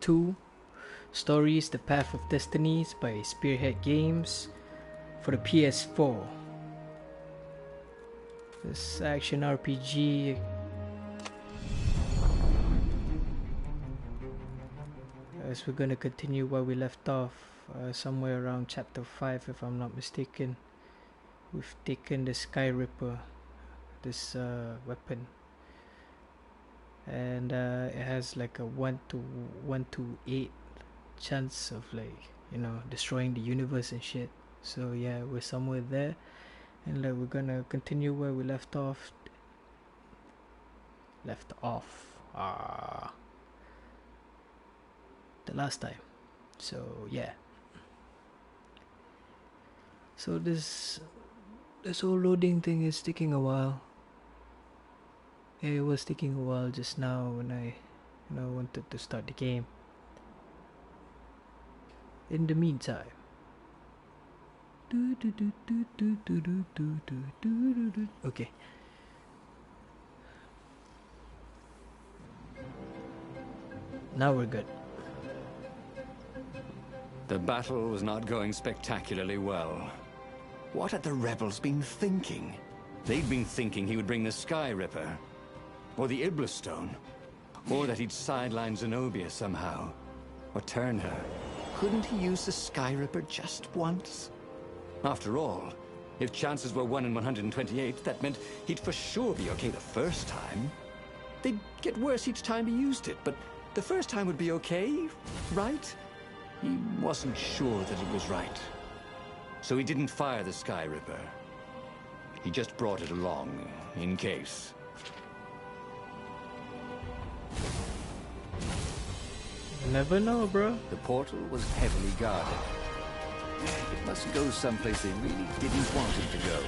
2 Stories The Path of Destinies by Spearhead Games for the PS4. This action RPG. As we're gonna continue where we left off, somewhere around chapter 5 if I'm not mistaken. We've taken the Sky Ripper, this weapon, and it has like a 1 to 8 chance of, like, you know, destroying the universe and shit. So yeah, we're somewhere there, and like we're gonna continue where we left off the last time. So yeah, so this whole loading thing is taking a while. It was taking a while just now when I wanted to start the game. In the meantime, okay. Now we're good. The battle was not going spectacularly well. What had the rebels been thinking? They'd been thinking he would bring the Sky Ripper, or the Iblis Stone, or that he'd sideline Zenobia somehow, or turn her. Couldn't he use the Sky Ripper just once? After all, if chances were 1 in 128, that meant he'd for sure be okay the first time. They'd get worse each time he used it, but the first time would be okay, right? He wasn't sure that it was right. So he didn't fire the Sky Ripper. He just brought it along, in case. You never know, bro. The portal was heavily guarded. It must go someplace they really didn't want it to go.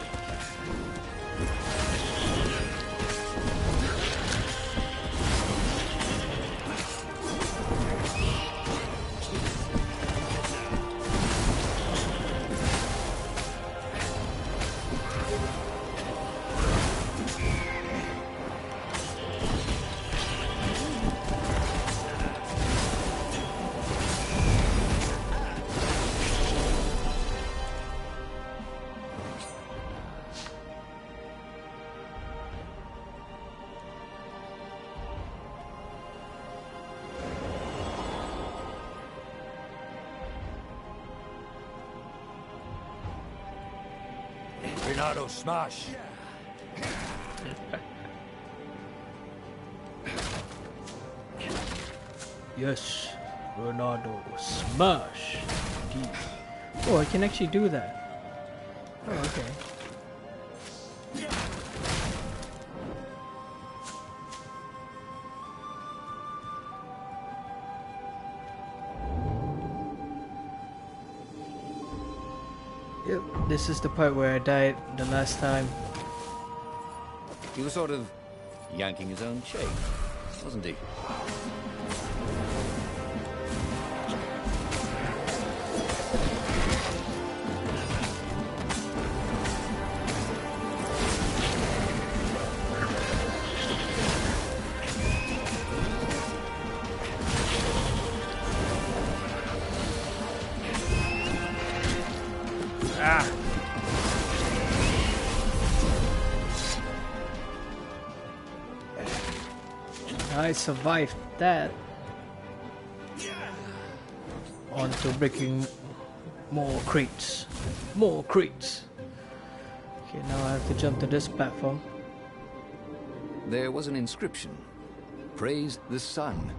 Renato, smash! Yes, Ronaldo, smash! Indeed. Oh, I can actually do that. Oh, okay. Yep, this is the part where I died the last time. He was sort of yanking his own chain, wasn't he? I survived that. On to breaking more crates. More crates. Okay, now I have to jump to this platform. There was an inscription. Praise the sun.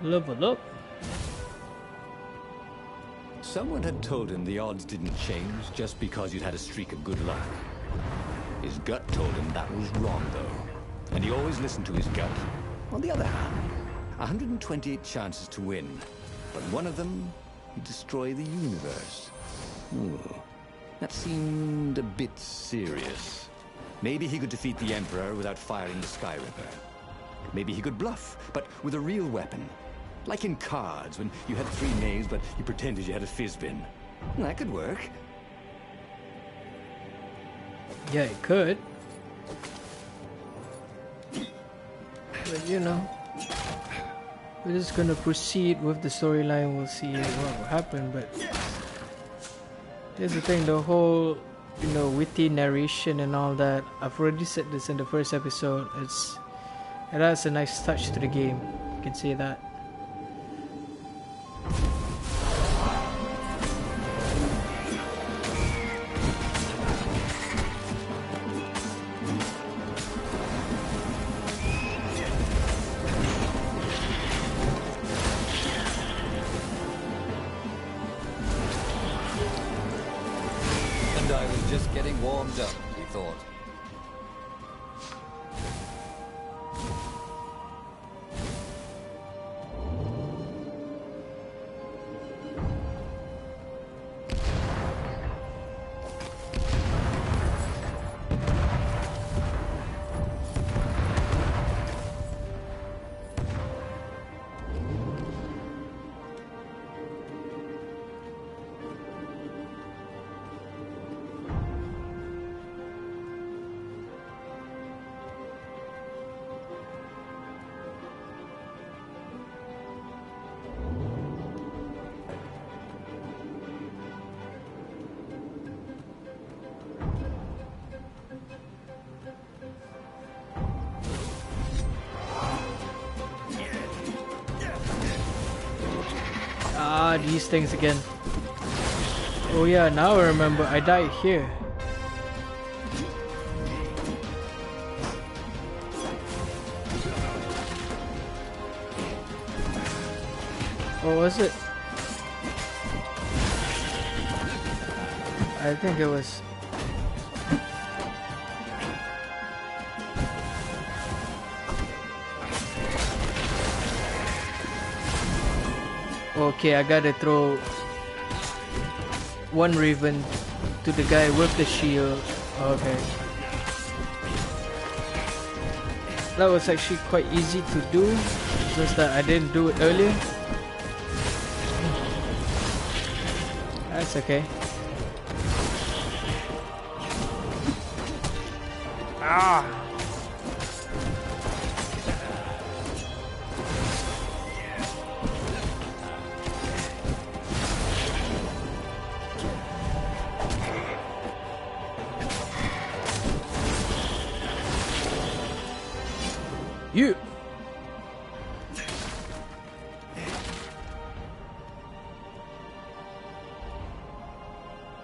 Level up. Someone had told him the odds didn't change just because you'd had a streak of good luck. His gut told him that was wrong, though. And he always listened to his gut. On the other hand, 128 chances to win. But one of them he'd destroy the universe. Ooh, that seemed a bit serious. Maybe he could defeat the Emperor without firing the Sky Ripper. Maybe he could bluff, but with a real weapon. Like in cards, when you had 3 knaves, but you pretended you had a fizzbin. That could work. Yeah, it could. But you know, we're just gonna proceed with the storyline. We'll see what will happen. But here's the thing: the whole, you know, witty narration and all that. I've already said this in the first episode. It adds a nice touch to the game. You can say that. And I was just getting warmed up, he thought. These things again. Oh yeah, now I remember. I died here. Or was it? I think it was. Okay, I gotta throw one raven to the guy with the shield. Okay. That was actually quite easy to do, just that I didn't do it earlier. That's okay. Ah! You!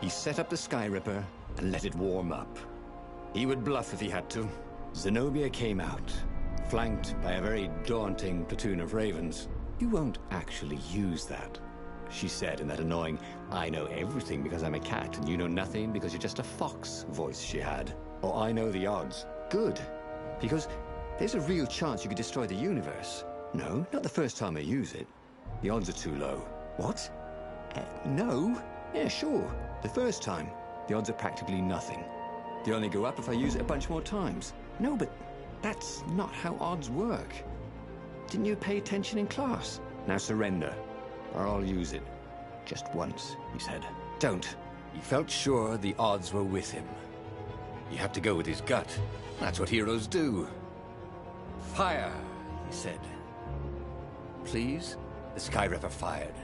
He set up the Sky Ripper and let it warm up. He would bluff if he had to. Zenobia came out, flanked by a very daunting platoon of ravens. You won't actually use that, she said in that annoying, I know everything because I'm a cat and you know nothing because you're just a fox voice she had. Or I know the odds. Good, because there's a real chance you could destroy the universe. No, not the first time I use it. The odds are too low. What? No? Yeah, sure. The first time, the odds are practically nothing. They only go up if I use it a bunch more times. No, but that's not how odds work. Didn't you pay attention in class? Now surrender, or I'll use it. Just once, he said. Don't. He felt sure the odds were with him. He had to go with his gut. That's what heroes do. Fire, he said. Please? The Sky Ripper fired.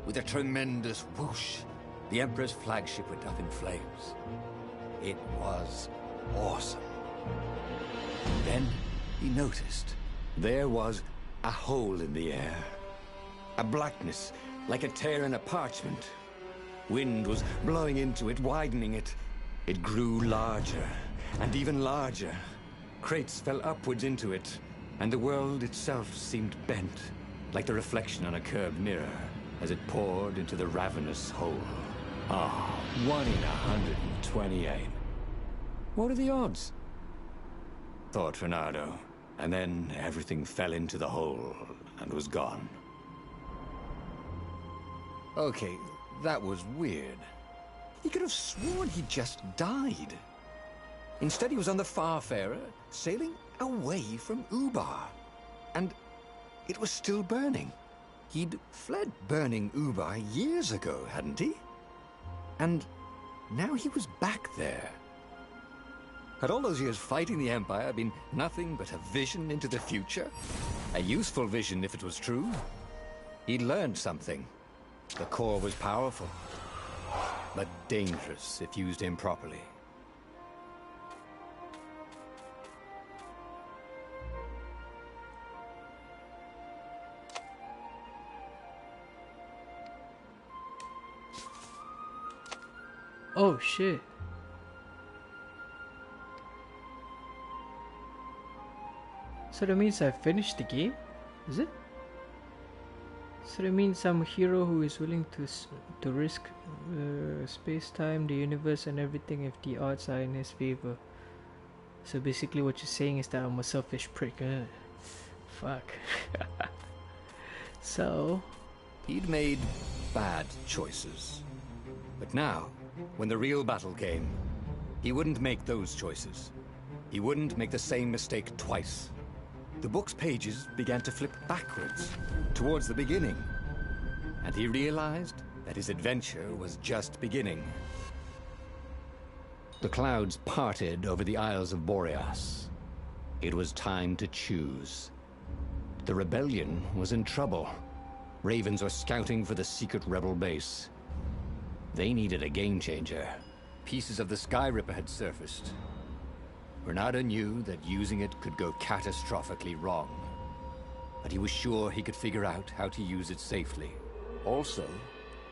With a tremendous whoosh, the Emperor's flagship went up in flames. It was awesome. Then he noticed. There was a hole in the air. A blackness, like a tear in a parchment. Wind was blowing into it, widening it. It grew larger, and even larger. Crates fell upwards into it, and the world itself seemed bent, like the reflection on a curved mirror, as it poured into the ravenous hole. Ah, 1 in 128. What are the odds? Thought Fernando, and then everything fell into the hole and was gone. Okay, that was weird. He could have sworn he just died. Instead, he was on the Farfarer, sailing away from Ubar. And it was still burning. He'd fled burning Ubar years ago, hadn't he? And now he was back there. Had all those years fighting the Empire been nothing but a vision into the future? A useful vision if it was true. He'd learned something. The core was powerful, but dangerous if used improperly. Oh shit. So that means I finished the game? Is it? So that means I'm a hero who is willing to risk space-time, the universe and everything if the odds are in his favor. So basically what you're saying is that I'm a selfish prick. Fuck. So... He'd made bad choices. But now, when the real battle came, he wouldn't make those choices. He wouldn't make the same mistake twice. The book's pages began to flip backwards, towards the beginning. And he realized that his adventure was just beginning. The clouds parted over the Isles of Boreas. It was time to choose. The rebellion was in trouble. Ravens were scouting for the secret rebel base. They needed a game changer. Pieces of the Sky Ripper had surfaced. Renato knew that using it could go catastrophically wrong. But he was sure he could figure out how to use it safely. Also,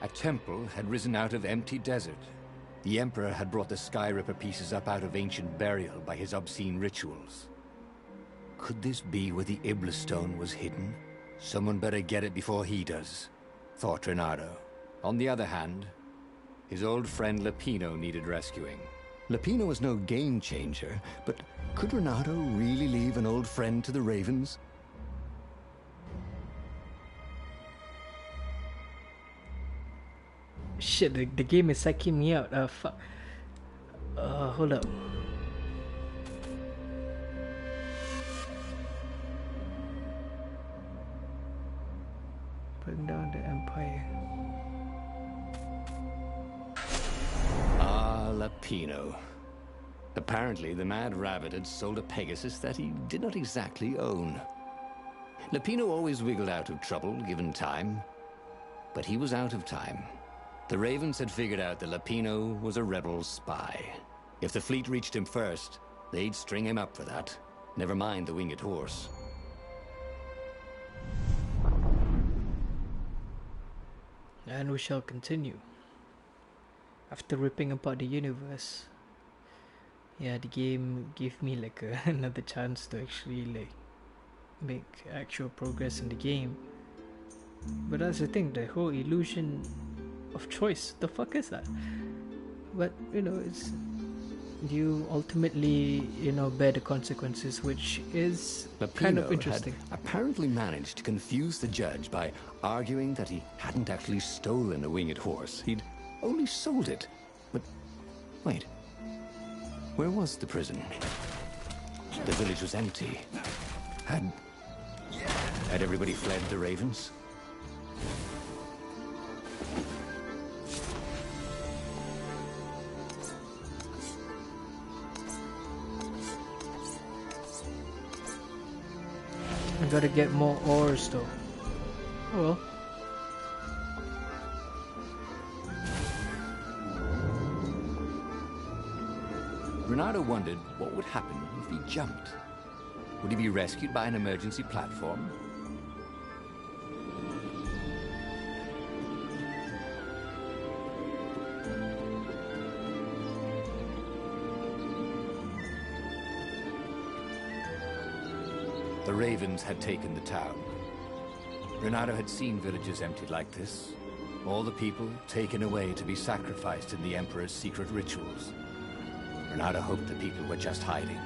a temple had risen out of empty desert. The Emperor had brought the Sky Ripper pieces up out of ancient burial by his obscene rituals. Could this be where the Iblis stone was hidden? Someone better get it before he does, thought Renato. On the other hand, his old friend Lapino needed rescuing. Lapino was no game changer, but could Renato really leave an old friend to the Ravens? Shit, the game is psyching me out. Fuck. Hold up. Bring down the Empire. Lapino. Apparently, the Mad Rabbit had sold a Pegasus that he did not exactly own. Lapino always wiggled out of trouble, given time. But he was out of time. The Ravens had figured out that Lapino was a rebel spy. If the fleet reached him first, they'd string him up for that. Never mind the winged horse. And we shall continue. After ripping apart the universe, yeah, the game gave me like another chance to actually like make actual progress in the game. But that's the thing, the whole illusion of choice, the fuck is that? But you know, it's you ultimately, you know, bear the consequences, which is kind of interesting. Had apparently managed to confuse the judge by arguing that he hadn't actually stolen a winged horse. He'd only sold it. But wait, where was the prison? The village was empty. Had everybody fled the Ravens? I gotta get more ores though. Oh well. Renato wondered what would happen if he jumped. Would he be rescued by an emergency platform? The Ravens had taken the town. Renato had seen villages emptied like this. All the people taken away to be sacrificed in the Emperor's secret rituals. Renato hoped the people were just hiding.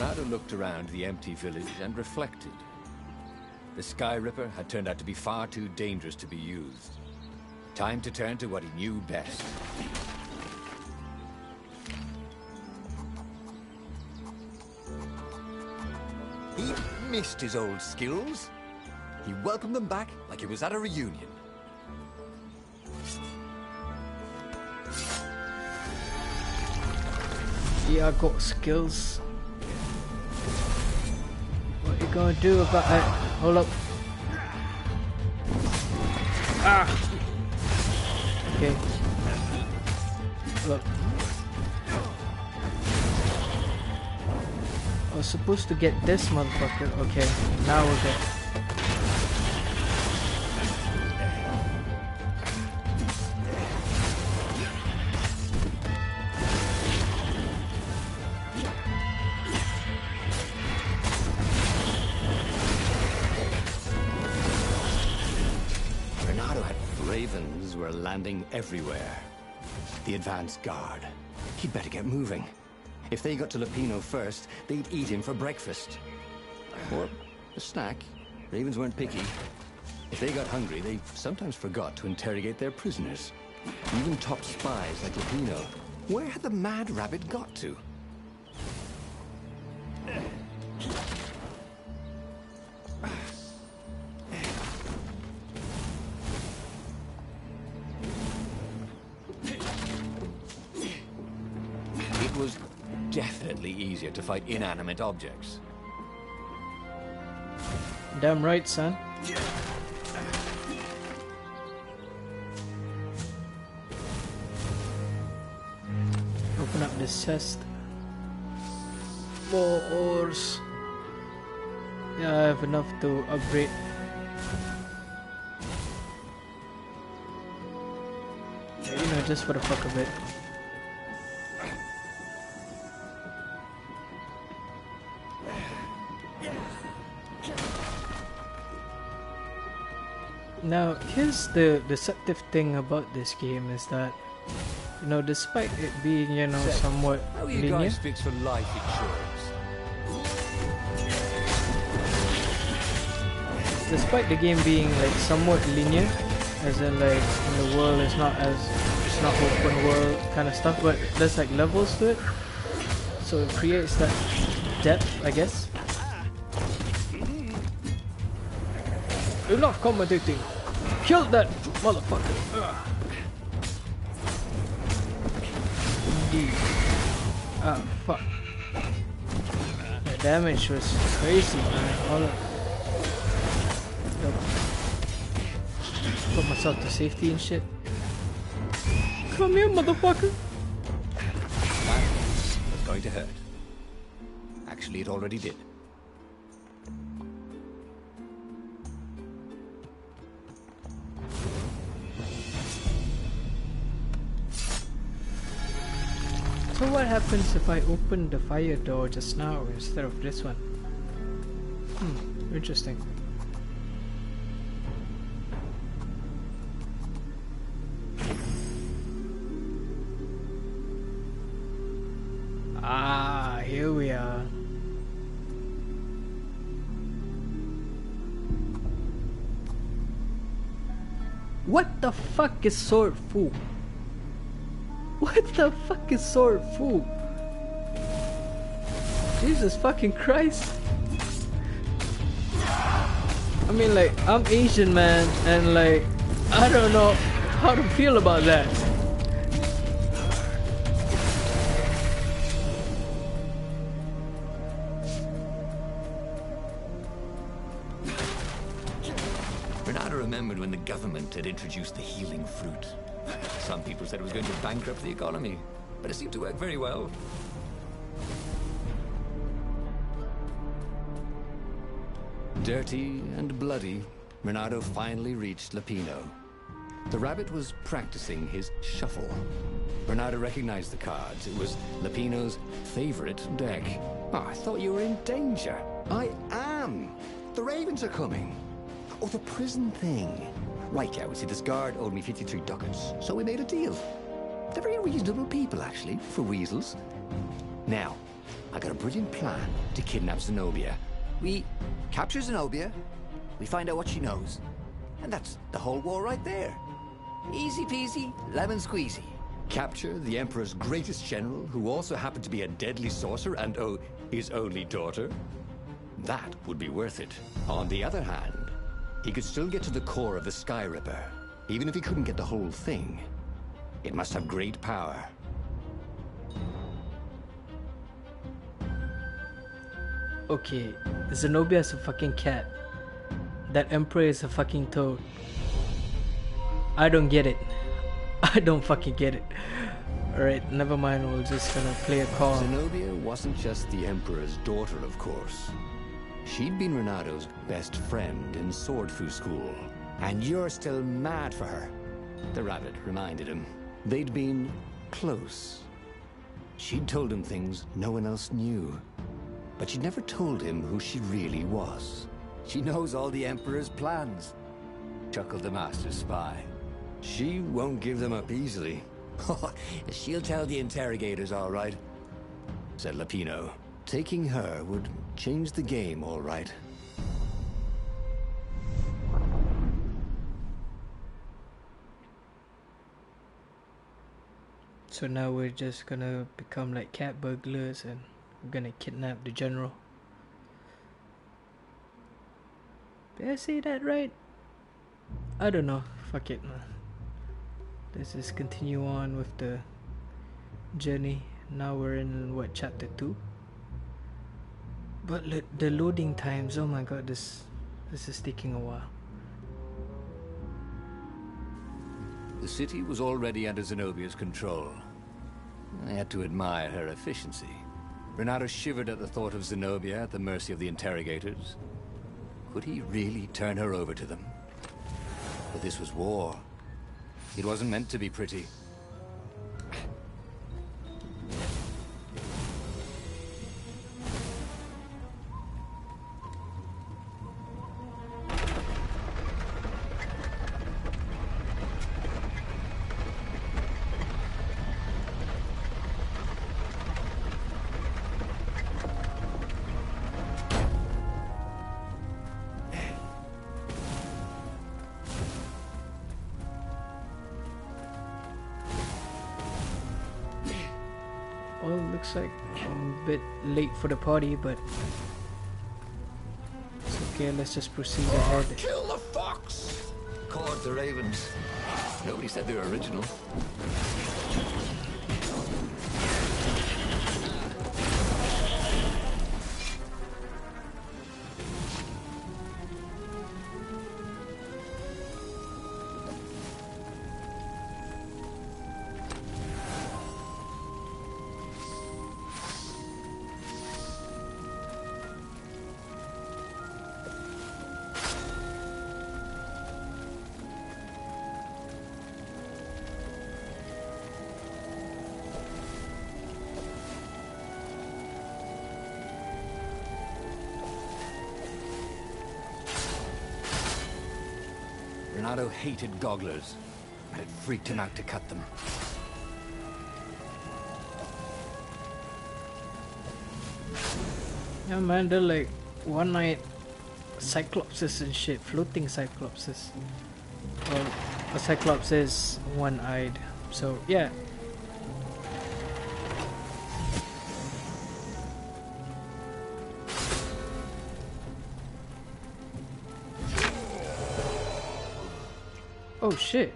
Bernardo looked around the empty village and reflected. The Sky Ripper had turned out to be far too dangerous to be used. Time to turn to what he knew best. He missed his old skills. He welcomed them back like he was at a reunion. Yeah, I got skills. What you gonna do about it? Hold up. Ah! Okay. Look. I was supposed to get this motherfucker. Okay, now we're good. Ravens were landing everywhere. The advance guard. He'd better get moving. If they got to Lupino first, they'd eat him for breakfast. Or a snack. Ravens weren't picky. If they got hungry, they sometimes forgot to interrogate their prisoners. Even top spies like Lupino. Where had the mad rabbit got to? It was definitely easier to fight inanimate objects. Damn right, son. Open up this chest. More ores. Yeah, I have enough to upgrade. You know, just for the fuck of it. Now, here's the deceptive thing about this game is that, you know, despite it being, you know, somewhat How are you linear, guys fixed for life insurance? despite the game being like somewhat linear, as in like the world is not as, it's not open world kind of stuff, but there's like levels to it, so it creates that depth, I guess. Enough commentating. Kill that motherfucker. Indeed. Ah, fuck. The damage was crazy, man. All of... Put myself to safety and shit. Come here, motherfucker. That was going to hurt. Actually, it already did. So what happens if I open the fire door just now instead of this one? Interesting. Ah, here we are. What the fuck is sword fu? What the fuck is sword fu? Jesus fucking Christ. I mean, like, I'm Asian, man, and like, I don't know how to feel about that. Bernardo remembered when the government had introduced the healing fruit. Some people said it was going to bankrupt the economy, but it seemed to work very well. Dirty and bloody, Bernardo finally reached Lupino. The rabbit was practicing his shuffle. Bernardo recognized the cards. It was Lupino's favorite deck. Oh, I thought you were in danger. I am. The ravens are coming. Oh, the prison thing. Right, yeah, we see this guard owed me 53 ducats, so we made a deal. They're very reasonable people, actually, for weasels. Now, I got a brilliant plan to kidnap Zenobia. We capture Zenobia, we find out what she knows, and that's the whole war right there. Easy peasy, lemon squeezy. Capture the Emperor's greatest general, who also happened to be a deadly sorcerer and, oh, his only daughter? That would be worth it. On the other hand, he could still get to the core of the Sky Ripper, even if he couldn't get the whole thing. It must have great power. Okay, Zenobia is a fucking cat. That Emperor is a fucking toad. I don't get it. I don't fucking get it. Alright, never mind, we're just gonna play a call. Zenobia wasn't just the Emperor's daughter, of course. She'd been Renado's best friend in Sword Fu school. And you're still mad for her, the rabbit reminded him. They'd been close. She'd told him things no one else knew. But she'd never told him who she really was. She knows all the Emperor's plans, chuckled the Master Spy. She won't give them up easily. She'll tell the interrogators, all right, said Lapino. Taking her would change the game, all right. So now we're just gonna become like cat burglars and we're gonna kidnap the general. Did I say that right? I don't know. Fuck it, man. Let's just continue on with the journey. Now we're in what, chapter 2? But the loading times, oh my god, this is taking a while. The city was already under Zenobia's control. I had to admire her efficiency. Renato shivered at the thought of Zenobia at the mercy of the interrogators. Could he really turn her over to them? But this was war. It wasn't meant to be pretty. Well, looks like I'm a bit late for the party, but it's okay, let's just proceed ahead. Kill the fox! Called the ravens. Nobody said they were original. Renato hated gogglers, and it freaked him out to cut them. Yeah man, they're like one-eyed cyclopses and shit, floating cyclopses. Well, a cyclops is one-eyed, so yeah. Oh shit.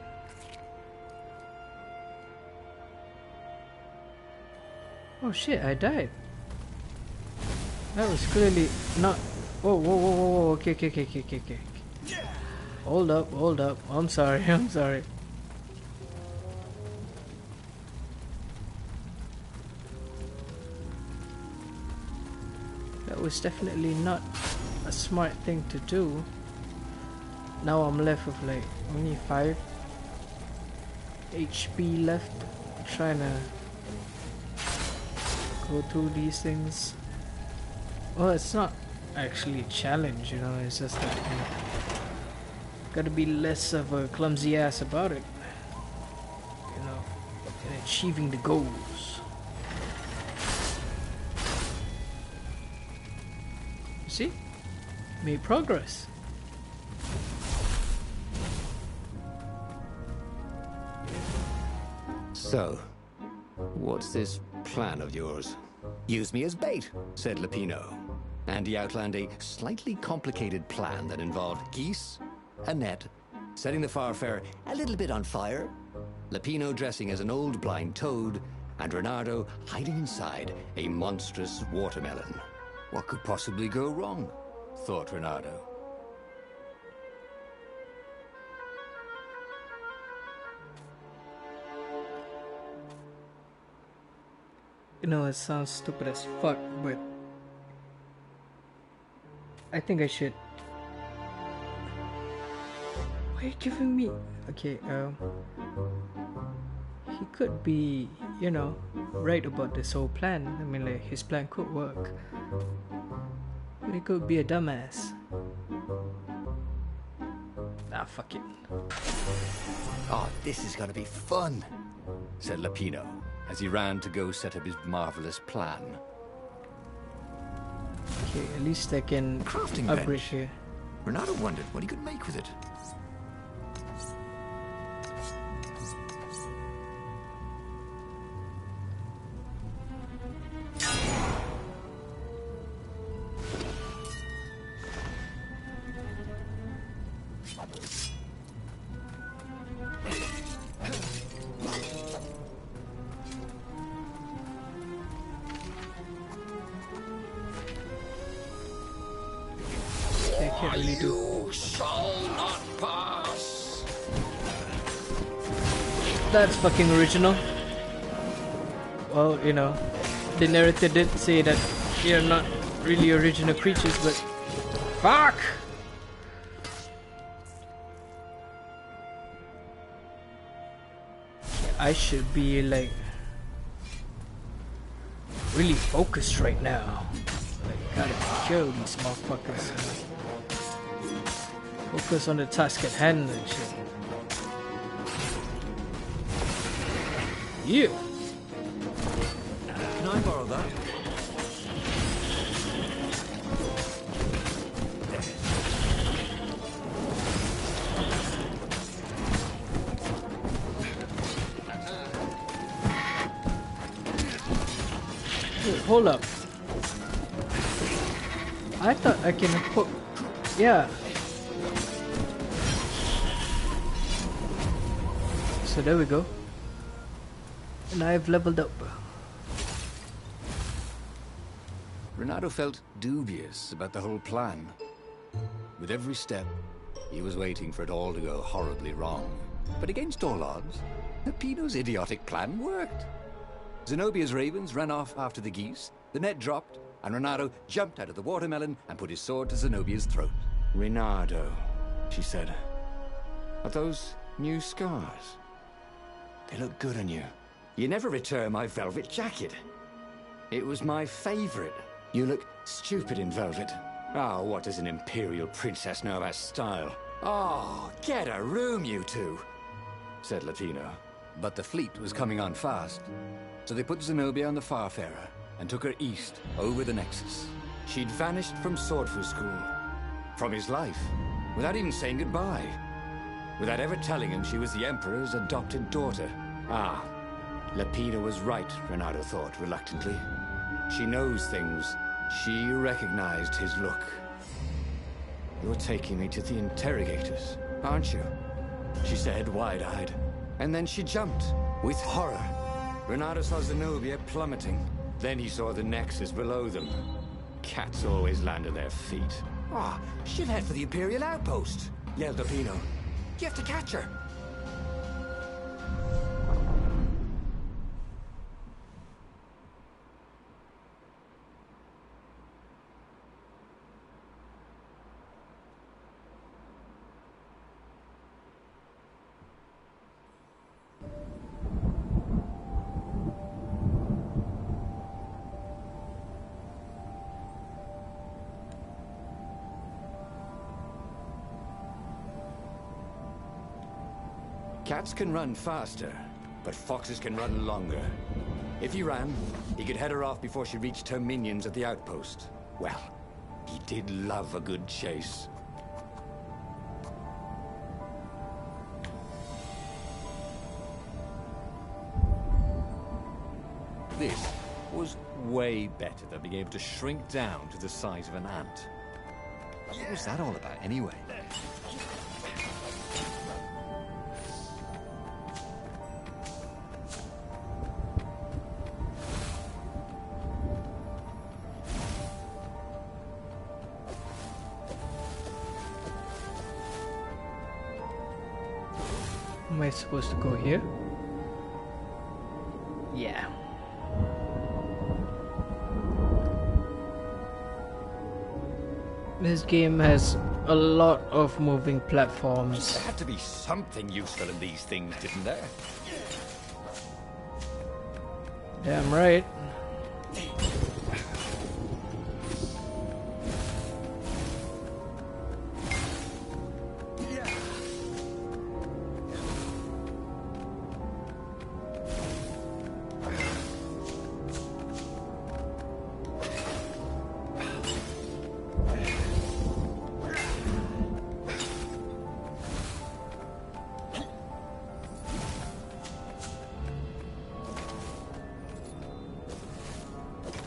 Oh shit, I died. That was clearly not... Whoa, whoa, whoa, whoa, whoa, okay. Hold up, I'm sorry, I'm sorry. That was definitely not a smart thing to do. Now I'm left with like only 5 HP left, trying to go through these things. Well, it's not actually a challenge, you know, it's just that gotta be less of a clumsy ass about it, you know, in achieving the goals. See? Made progress. So, what's this plan of yours? Use me as bait, said Lapino. And he outlined a slightly complicated plan that involved geese, a net, setting the Farfarer a little bit on fire, Lapino dressing as an old blind toad, and Reynardo hiding inside a monstrous watermelon. What could possibly go wrong? Thought Reynardo. You know, it sounds stupid as fuck, but I think I should. Why are you giving me? Okay, he could be, you know, right about this whole plan. I mean, like, his plan could work. But he could be a dumbass. Ah, fuck it. Oh, this is gonna be fun, said Lapino, as he ran to go set up his marvelous plan. Okay, at least I can Crafting upgrade bench. here. Reynardo wondered what he could make with it. I can't really do. You shall not pass. That's fucking original. Well, you know, the narrator did say that they're not really original creatures, but fuck! I should be like really focused right now. Like, gotta kill these motherfuckers. Focus on the task at hand and shit. Yeah. Can I borrow that? Wait, hold up. I thought I can hook. Yeah. So there we go. And I've leveled up. Reynardo felt dubious about the whole plan. With every step, he was waiting for it all to go horribly wrong. But against all odds, Lapino's idiotic plan worked. Zenobia's ravens ran off after the geese, the net dropped, and Reynardo jumped out of the watermelon and put his sword to Zenobia's throat. Reynardo, she said, are those new scars? They look good on you. You never return my velvet jacket. It was my favorite. You look stupid in velvet. Oh, what does an imperial princess know about style? Oh, get a room, you two, said Lapino. But the fleet was coming on fast, so they put Zenobia on the Farfarer and took her east, over the Nexus. She'd vanished from Swordfu School, from his life, without even saying goodbye, without ever telling him she was the Emperor's adopted daughter. Ah, Lapino was right, Reynardo thought reluctantly. She knows things. She recognized his look. You're taking me to the interrogators, aren't you? She said, wide-eyed. And then she jumped, with horror. Reynardo saw Zenobia plummeting. Then he saw the Nexus below them. Cats always land on their feet. Ah, she'll head for the Imperial outpost, yelled Lapino. You have to catch her. Cats can run faster, but foxes can run longer. If he ran, he could head her off before she reached her minions at the outpost. Well, he did love a good chase. This was way better than being able to shrink down to the size of an ant. What was that all about, anyway? Am I supposed to go here? Yeah. This game has a lot of moving platforms. There had to be something useful in these things, didn't there? Damn right.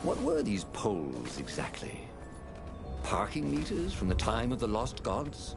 What were these poles, exactly? Parking meters from the time of the lost gods?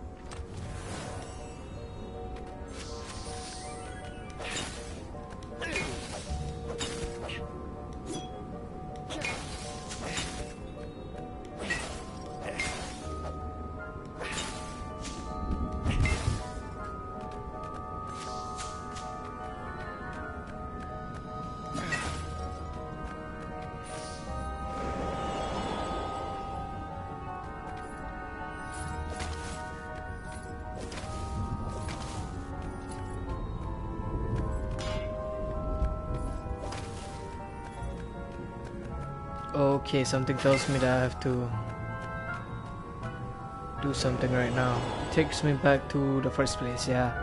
Okay, something tells me that I have to do something right now. It takes me back to the first place, yeah.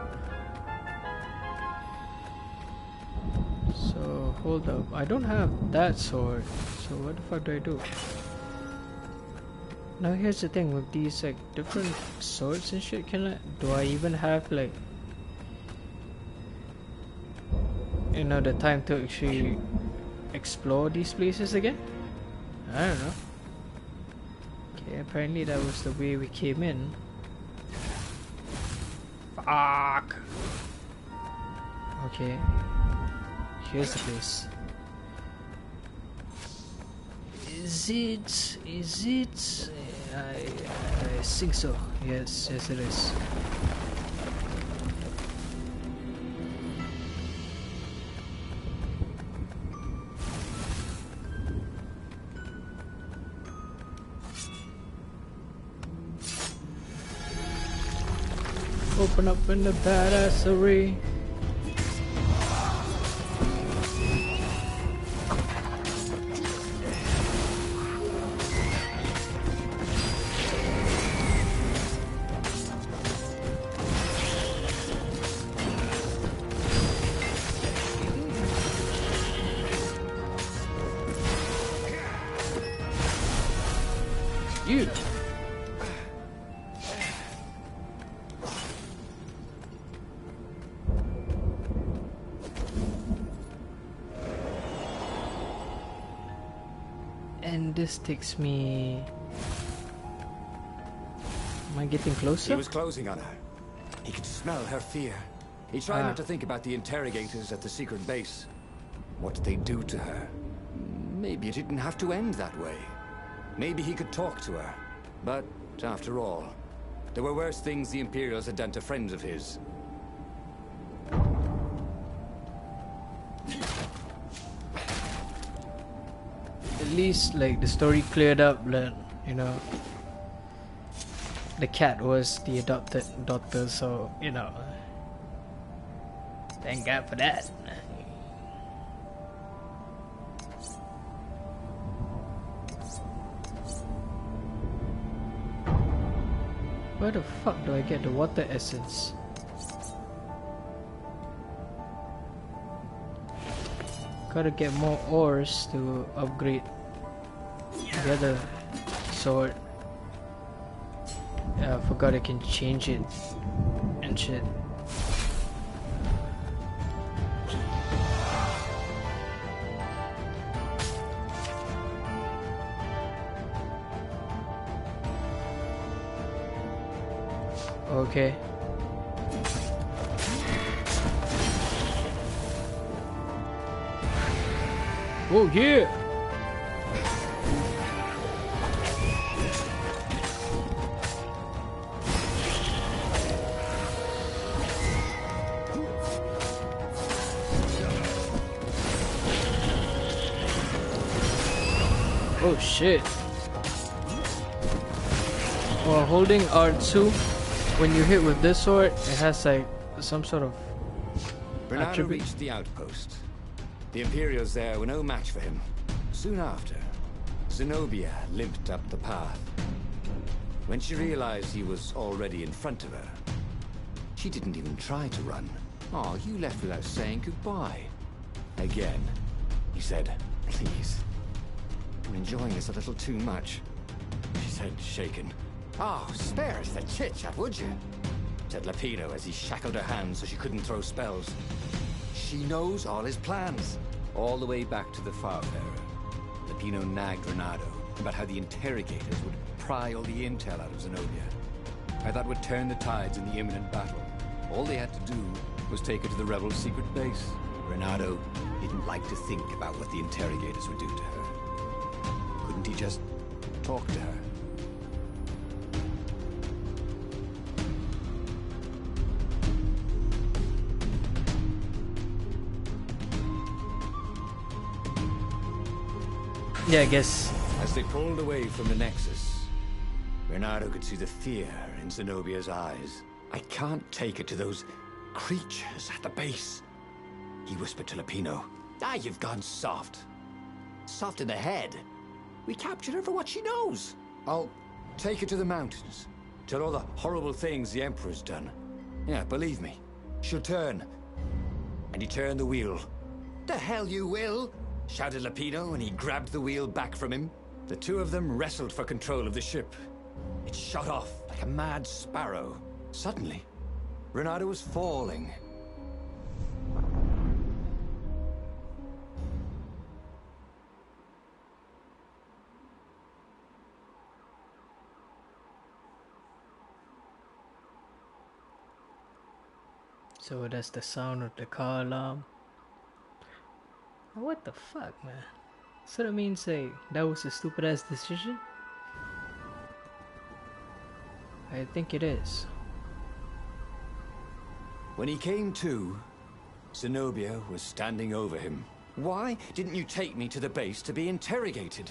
So, hold up. I don't have that sword. So what the fuck do I do? Now here's the thing with these like different swords and shit, do I even have like, you know, the time to actually explore these places again? I don't know. Okay, apparently that was the way we came in. Fuck. Okay. Here's the place. Is it? I think so. Yes, it is. Open up in the badassery. You. And this takes me... Am I getting closer? He was closing on her. He could smell her fear. He tried not to think about the interrogators at the secret base. What did they do to her? Maybe it didn't have to end that way. Maybe he could talk to her. But, after all, there were worse things the Imperials had done to friends of his. At least, like, the story cleared up that, you know, the cat was the adopted daughter, so, you know, thank God for that. Where the fuck do I get the water essence? Gotta get more ores to upgrade the other sword. Yeah, I forgot I can change it and shit. Okay. Oh yeah. Oh shit. While holding R2, when you hit with this sword, it has like some sort of Bernardo attribute. reached the outpost. The Imperials there were no match for him. Soon after, Zenobia limped up the path. When she realized he was already in front of her, she didn't even try to run. Oh, you left without saying goodbye. Again, he said, please. I'm enjoying this a little too much, she said, shaken. Oh, spare us the chit-chat, would you? Said Lapino as he shackled her hands so she couldn't throw spells. She knows all his plans. All the way back to the Farfarer, Lapino nagged Renato about how the interrogators would pry all the intel out of Zenobia. How that would turn the tides in the imminent battle. All they had to do was take her to the rebels' secret base. Renato didn't like to think about what the interrogators would do to her. Couldn't he just talk to her? Yeah, I guess. As they pulled away from the Nexus, Renato could see the fear in Zenobia's eyes. I can't take her to those creatures at the base, he whispered to Lapino. Ah, you've gone soft. Soft in the head. We captured her for what she knows. I'll take her to the mountains. Tell all the horrible things the Emperor's done. Yeah, believe me. She'll turn. And he turned the wheel. The hell you will! Shouted Lapino, and he grabbed the wheel back from him. The two of them wrestled for control of the ship. It shot off like a mad sparrow. Suddenly, Renato was falling. So that's the sound of the car alarm. What the fuck, man? So that means that was a stupid ass decision? I think it is. When he came to, Zenobia was standing over him. Why didn't you take me to the base to be interrogated?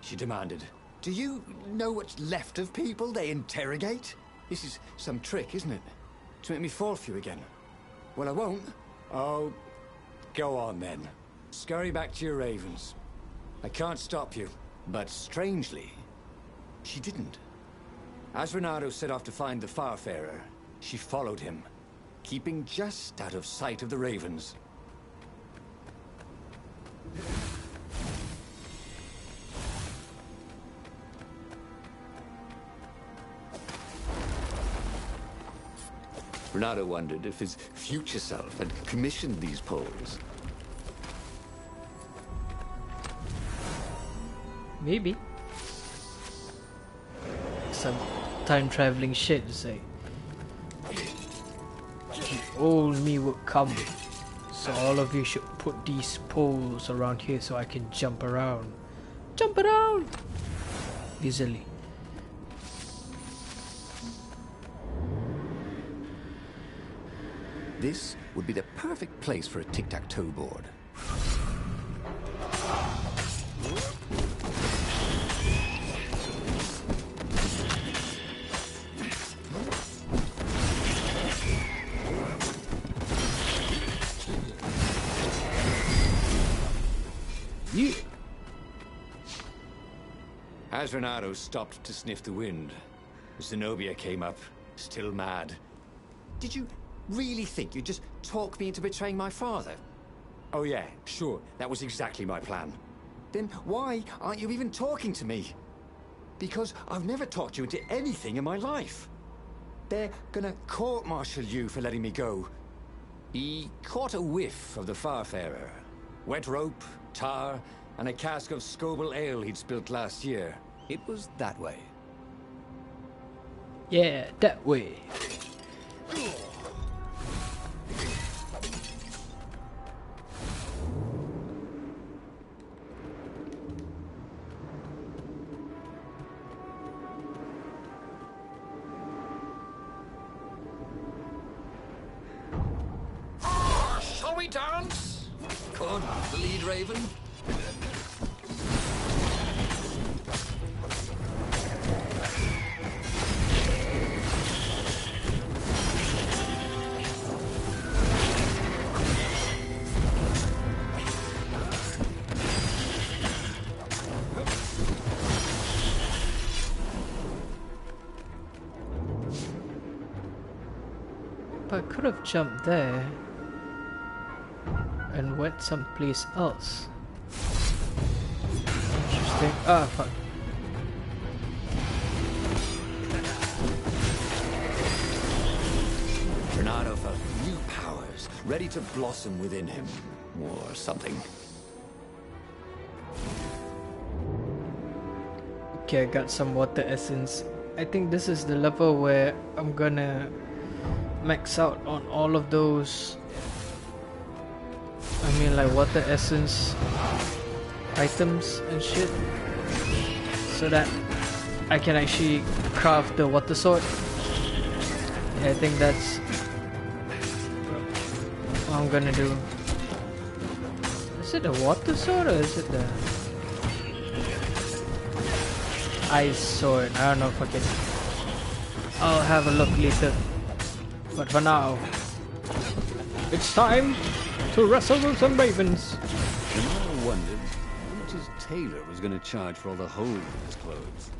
She demanded. Do you know what's left of people they interrogate? This is some trick, isn't it? To make me fall for you again. Well, I won't. Oh, go on then. Scurry back to your ravens. I can't stop you. But strangely, she didn't. As Renato set off to find the Farfarer, she followed him, keeping just out of sight of the ravens. Renato wondered if his future self had commissioned these poles. Maybe. Some time traveling shit to say. The old me would come. So all of you should put these poles around here so I can jump around. Jump around! Easily. This would be the perfect place for a tic-tac-toe board. Yeah. As Renato stopped to sniff the wind, Zenobia came up, still mad. Did you really think you'd just talk me into betraying my father? Oh yeah, sure, that was exactly my plan. Then why aren't you even talking to me? Because I've never talked you into anything in my life. They're gonna court-martial you for letting me go. He caught a whiff of the Farfarer. Wet rope, tar, and a cask of Scobel ale he'd spilt last year. It was that way. Yeah, that way. Shall we dance? Could the lead raven? But I could have jumped there and went someplace else. Interesting. Ah, fuck. Renato felt new powers ready to blossom within him, or something. Okay, I got some water essence. I think this is the level where I'm gonna max out on all of those. I mean, like water essence items and shit, so that I can actually craft the water sword. Yeah, I think that's what I'm gonna do. Is it a water sword or is it the ice sword? I don't know, fuck it. I'll have a look later. But for now, it's time to wrestle with some ravens. I wondered how much his tailor was going to charge for all the holes in his clothes.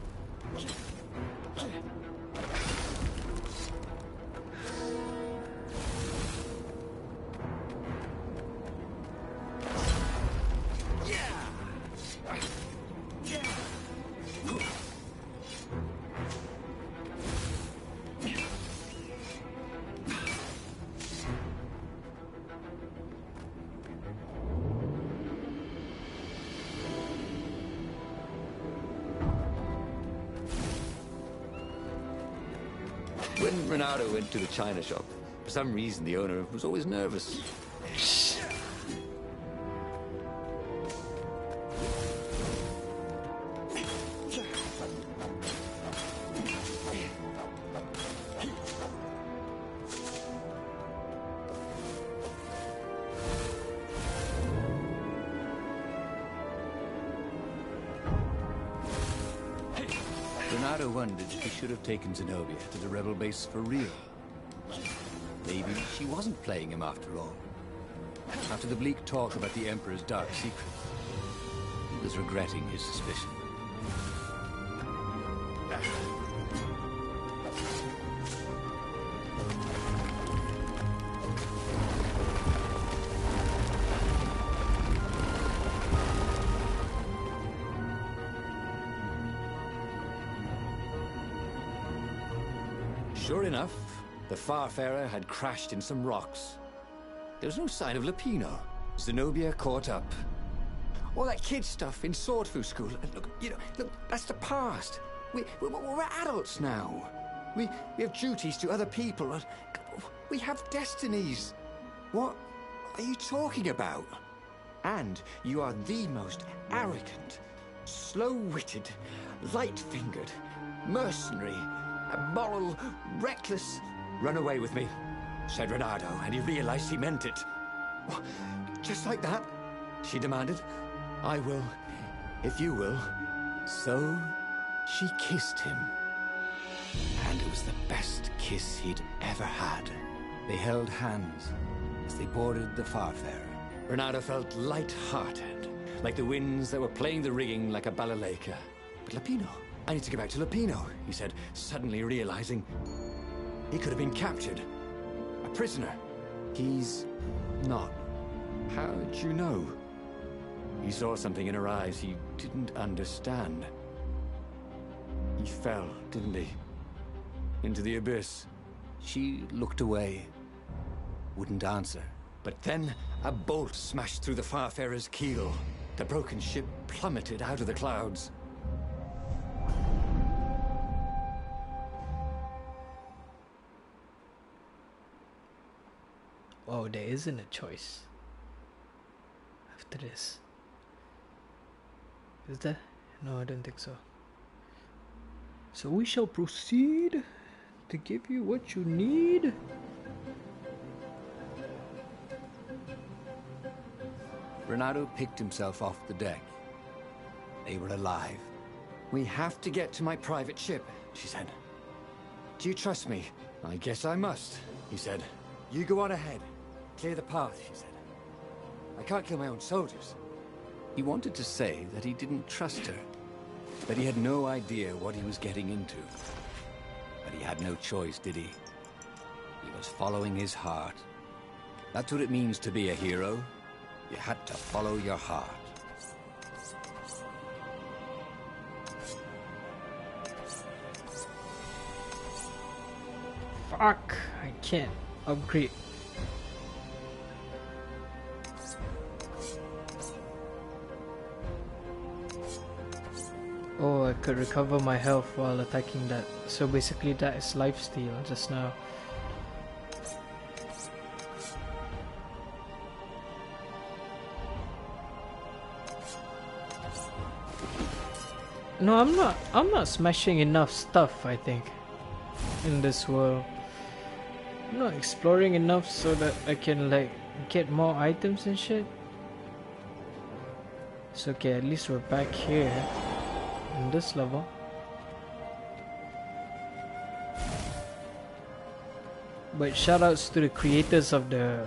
When Renato went to the china shop, for some reason the owner was always nervous. Renato wondered if he should have taken Zenobia to the rebel base for real. Maybe she wasn't playing him after all. After the bleak talk about the Emperor's dark secret, he was regretting his suspicion. Sure enough, the Farfarer had crashed in some rocks. There was no sign of Lupino. Zenobia caught up. All that kid stuff in Swordfu school. Look, that's the past. We're adults now. We have duties to other people. We have destinies. What are you talking about? And you are the most arrogant, slow-witted, light-fingered, mercenary, moral, reckless. Run away with me, said Renato, and he realized he meant it. What? Just like that? She demanded. I will, if you will. So she kissed him. And it was the best kiss he'd ever had. They held hands as they boarded the Farfarer. Renato felt light-hearted, like the winds that were playing the rigging like a balalaika. But Lupino, I need to get back to Lupino, he said, suddenly realizing he could have been captured. A prisoner. He's not. How'd you know? He saw something in her eyes he didn't understand. He fell, didn't he? Into the abyss. She looked away, wouldn't answer. But then, a bolt smashed through the Farfarer's keel. The broken ship plummeted out of the clouds. Oh, there isn't a choice after this. Is there? No, I don't think so. So we shall proceed to give you what you need. Renato picked himself off the deck. They were alive. We have to get to my private ship, she said. Do you trust me? I guess I must, he said. You go on ahead. Clear the path, she said. I can't kill my own soldiers. He wanted to say that he didn't trust her, that he had no idea what he was getting into. But he had no choice, did he? He was following his heart. That's what it means to be a hero. You had to follow your heart. Fuck, I can't upgrade. Oh, I could recover my health while attacking that. So basically that is lifesteal just now. No, I'm not smashing enough stuff, I think, in this world. I'm not exploring enough so that I can like get more items and shit. It's okay, at least we're back here in this level. But shoutouts to the creators of the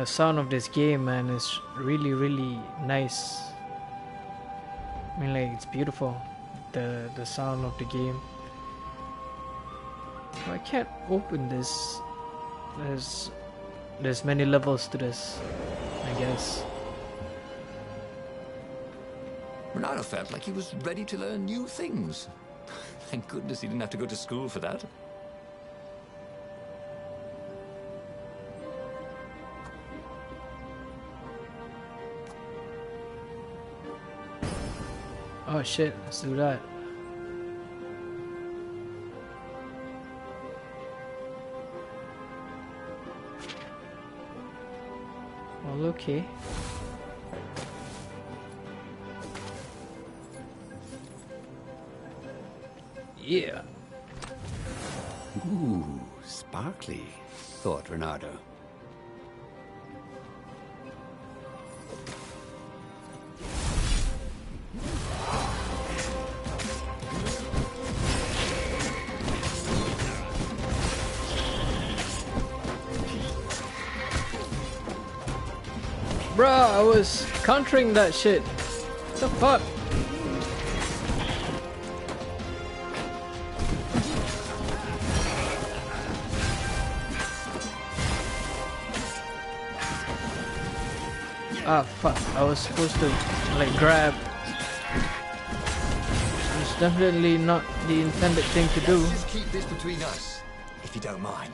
sound of this game, man. It's really nice. I mean, like, it's beautiful, the sound of the game. I can't open this. There's many levels to this, I guess. Renato felt like he was ready to learn new things. Thank goodness he didn't have to go to school for that. Oh shit, let's do that. Well, okay. Yeah. Ooh, sparkly, thought Renato. Bruh, I was countering that shit. What the fuck? Ah, fuck. I was supposed to, like, grab. It's definitely not the intended thing to do. Just keep this between us, if you don't mind.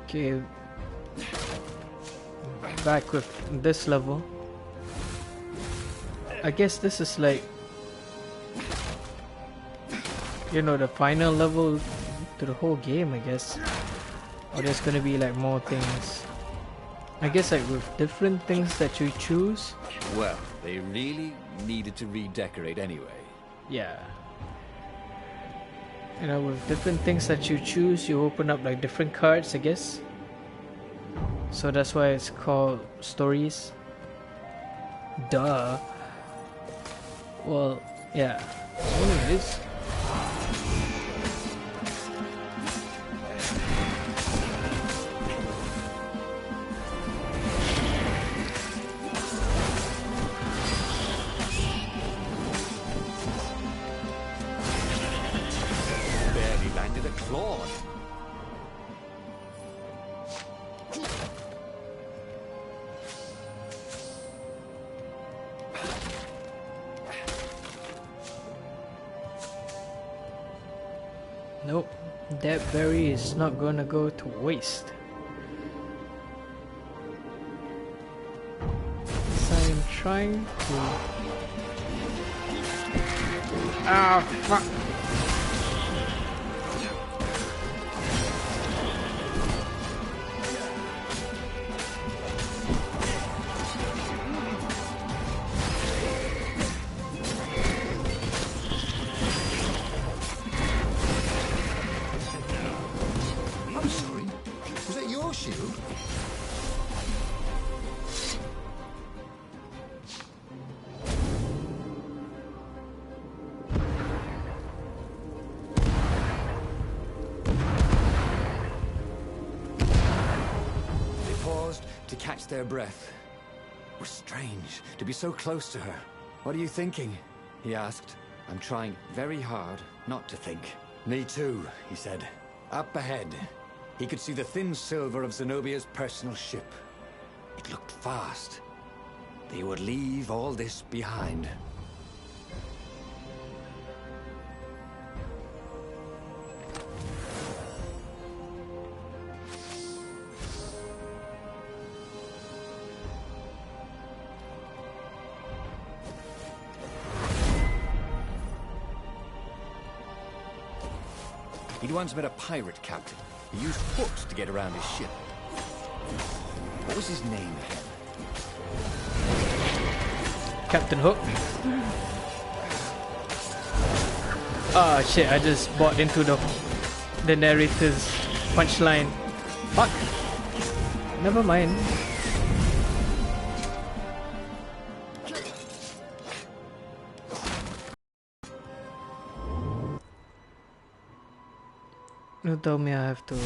Okay. Back with this level. I guess this is like, you know, the final level to the whole game, I guess. Or there's gonna be like more things. I guess like with different things that you choose. Well, they really needed to redecorate anyway. Yeah. You know, with different things that you choose, you open up like different cards, I guess. So that's why it's called stories. Duh. Well, yeah. Anyways. Barely landed a claw. Nope, that berry is not gonna go to waste. So I'm trying to... Ah, fuck! I'm sorry. Was that your shield? They paused to catch their breath. It was strange to be so close to her. What are you thinking? He asked. I'm trying very hard not to think. Me too, he said. Up ahead, he could see the thin silver of Zenobia's personal ship. It looked fast. They would leave all this behind. He'd once met a pirate captain. He used hooks to get around his ship. What was his name again? Captain Hook. Ah shit, I just bought into the narrator's punchline. Fuck. Never mind. You told me I have to...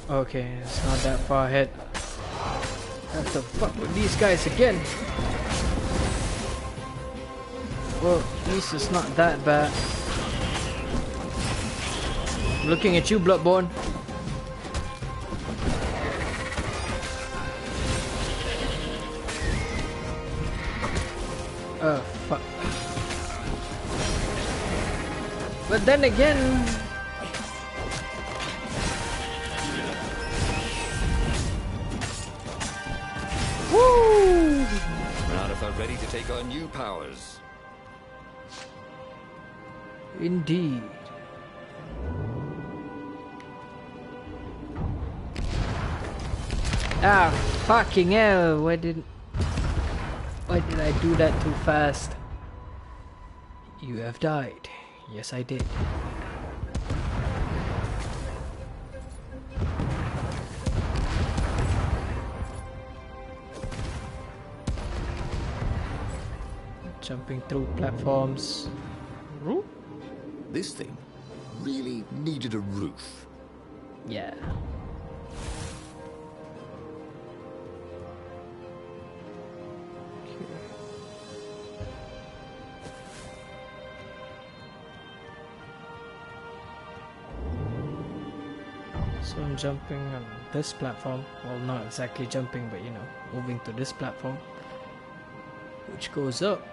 Okay, it's not that far ahead. I have to fuck with these guys again. Well, at least it's not that bad. I'm looking at you, Bloodborne. Oh, fuck. But then again... Woo! Renata felt ready to take on new powers. Indeed. Ah, fucking hell! Why did I do that too fast? You have died. Yes, I did. Jumping through platforms. Roof? This thing really needed a roof. Yeah. So I'm jumping on this platform. Well, not exactly jumping, but you know, moving to this platform, which goes up.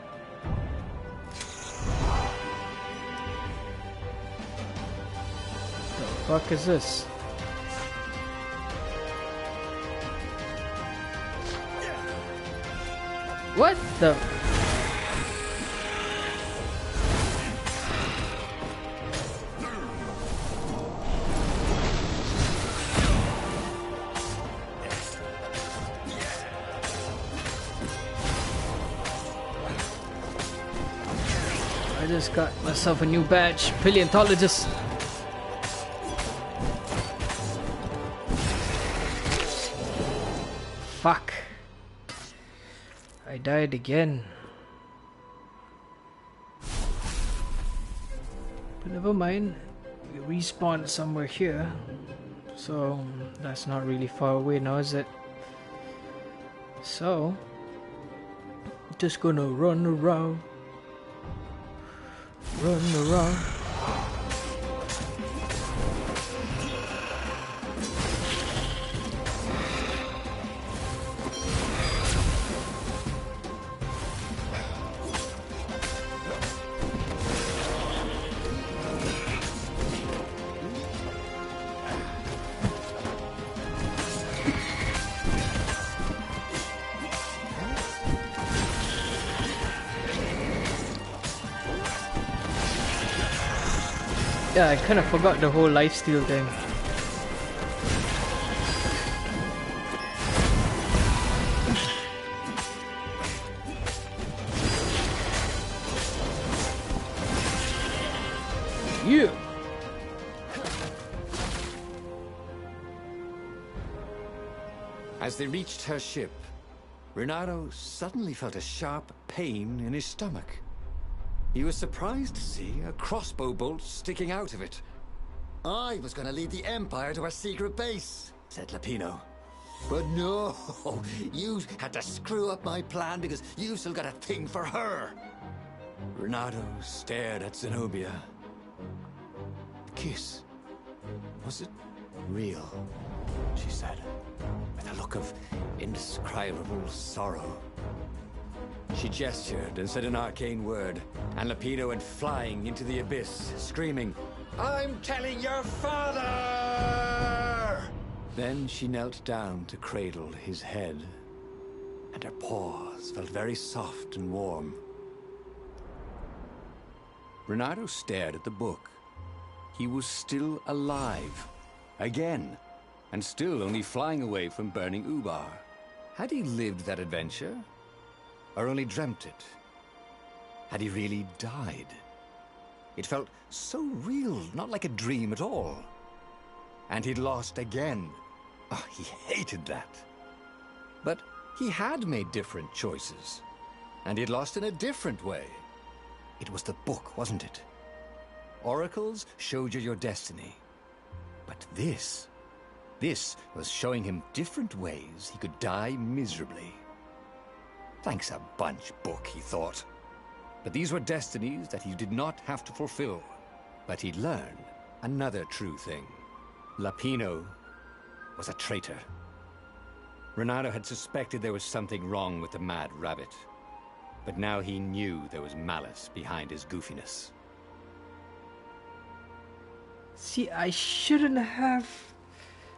The fuck is this? What the? I just got myself a new badge, paleontologist. Fuck. I died again. But never mind. We respawned somewhere here. So that's not really far away now, is it? So just gonna run around. Run around. Yeah, I kind of forgot the whole lifesteal thing. Yeah. As they reached her ship, Renato suddenly felt a sharp pain in his stomach. He was surprised to see a crossbow bolt sticking out of it. I was going to lead the Empire to a secret base, said Lapino. But no, you had to screw up my plan because you've still got a thing for her. Renato stared at Zenobia. The kiss. Was it real? She said, with a look of indescribable sorrow. She gestured and said an arcane word, and Lapino went flying into the abyss, screaming, "I'm telling your father!" Then she knelt down to cradle his head, and her paws felt very soft and warm. Renato stared at the book. He was still alive. Again. And still only flying away from burning Ubar. Had he lived that adventure? Or only dreamt it? Had he really died? It felt so real, not like a dream at all. And he'd lost again. Oh, he hated that. But he had made different choices. And he'd lost in a different way. It was the book, wasn't it? Oracles showed you your destiny. But this was showing him different ways he could die miserably. Thanks a bunch, book, he thought. But these were destinies that he did not have to fulfill. But he'd learn another true thing. Lapino was a traitor. Renato had suspected there was something wrong with the mad rabbit. But now he knew there was malice behind his goofiness. See, I shouldn't have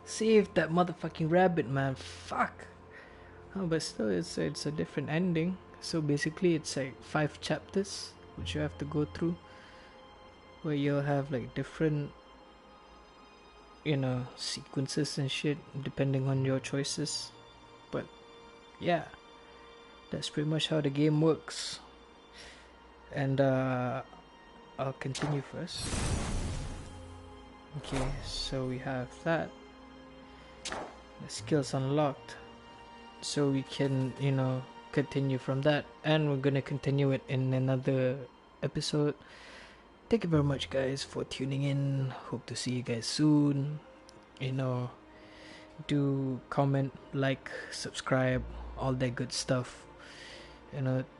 saved that motherfucking rabbit, man. Fuck. Oh, but still, it's a different ending. So basically, it's like 5 chapters which you have to go through, where you'll have like different, sequences and shit depending on your choices. But yeah, that's pretty much how the game works. And I'll continue first. Okay, so we have that. The skills unlocked, so we can continue from that, and we're gonna continue it in another episode. Thank you very much, guys, for tuning in. Hope to see you guys soon. Do comment, like, subscribe, all that good stuff.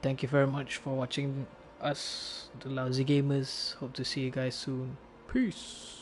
Thank you very much for watching us, the Lousy Gamers. Hope to see you guys soon. Peace.